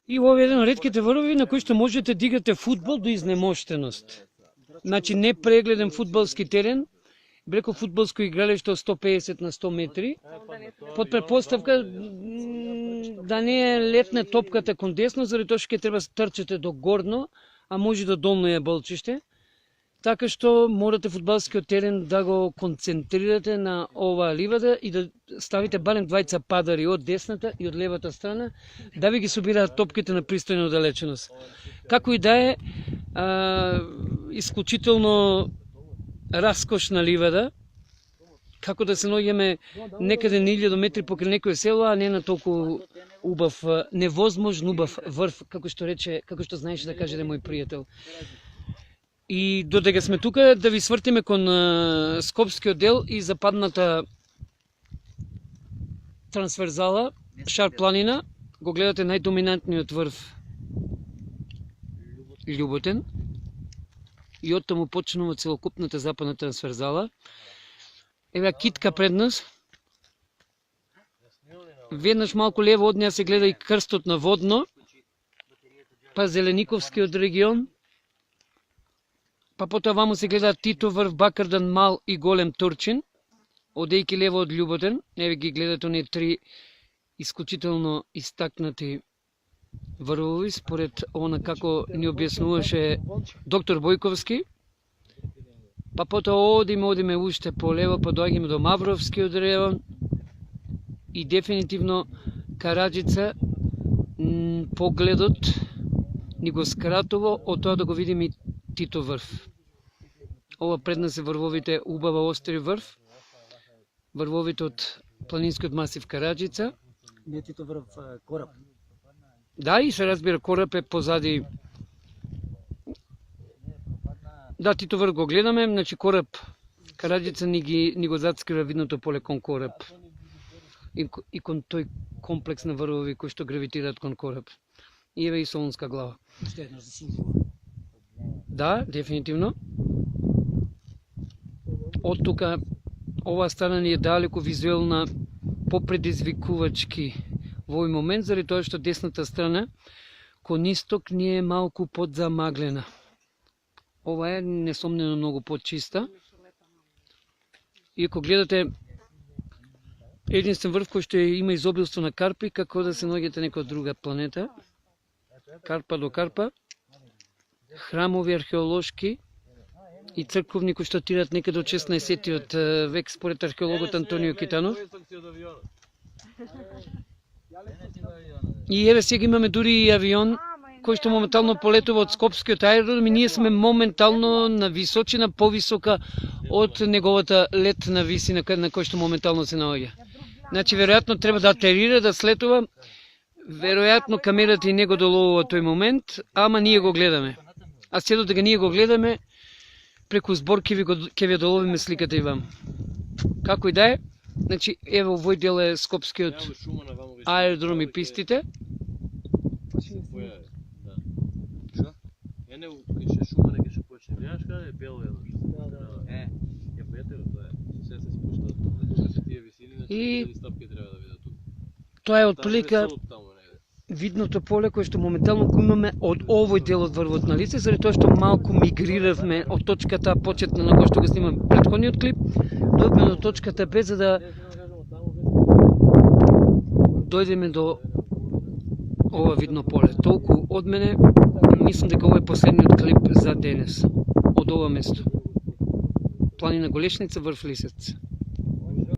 И ова е еден од ретките врвови на кои што можете да играте фудбал до изнемоштеност. Значи не прегледен фудбалски терен, бреко фудбалско игралиште од 150 на 100 метри, под предпоставка да не е летне топката кон десно, заради тоа што ќе треба трчате до горно, а може до долно ја болчиште. Така што морате фудбалскиот терен да го концентрирате на оваа ливада и да ставите барем двајца падари од десната и од левата страна, да ви ги собираат топките на пристојна оддалеченост. Како и да е, исклучително раскошна ливада, како да се наоѓаме некаде на 1000 метри покрај некое село, а не на толку убав, невозможно убав врв, како што знаеше да каже мој пријател. И додека сме тука, да ви свртиме кон Скопскиот дел и западната трансверзала, Шар планина, го гледате најдоминантниот врв Љуботен. И оттаму почнува целокупната западна трансверзала. Еве китка пред нас. Веднаш малку лево од неа се гледа и крстот на Водно, па Зелениковскиот регион, па потоа ваму се гледа Тито врв, Бакардан, Мал и Голем Турчин, одејќи лево од Љуботен. Еве ги гледате оние три исклучително истакнати врвови, според она како ни објаснуваше доктор Бојковски. Па потоа одиме уште по лево, па доаѓаме до Мавровскиот район и дефинитивно Караџица погледот ни го скратува од тоа да го видиме и Тито врв. Ова пред нас е врвовите убава остри врв, врвовите од планинскиот масив Караџица. Не Тито врв, Кораб. Да, и се разбира, Кораб е позади. Да, Тито врв го гледаме, значи Кораб, Караџица ни го зацкрива видното поле кон Кораб. И кон тој комплекс на врвови кои што гравитираат кон Кораб. И еве и Солунска глава. Што еднаш да си Да, дефинитивно. Од тука, оваа страна ни е далеко визуелна, попредизвикувачки во овој момент, заради тоа што десната страна кон исток ни е малку подзамаглена. Ова е несомнено многу подчиста. И ако гледате единствен врв кој што има изобилство на карпи, како да се наоѓате некоја друга планета. Карпа до карпа. Храмови археолошки и црковни кои што тират некаде од 16-тиот век според археологот Антонио Китанов. И еве сега имаме дури и авион кој што моментално полетува од Скопскиот аеродром и ние сме моментално на височина повисока од неговата летна висина на кој што моментално се наоѓа. Значи веројатно треба да атерира, да слетува, веројатно камерата и него доловува тој момент, ама ние го гледаме. А се додека ние го гледаме, преку збор ќе ви доловиме сликата и вам. Како и да е, значи ево овој дел е Скопскиот аеродром и пистите. Не ќе шума, не ќе почне. Гледаш каде е бело едно. Ја петеро тоа е. Се спушта од се тие висини, значи стапки треба да видат тука. Тоа е отприлика видното поле кое што моментално го имаме од овој дел од врвот на лице, заради тоа што малку мигриравме од точката почетна на која што го снимам претходниот клип, дојдеме до точката Б за да дојдеме до ова видно поле. Толку од мене, мислам дека ова е последниот клип за денес од ова место. Планина Голешница, врв Лисец.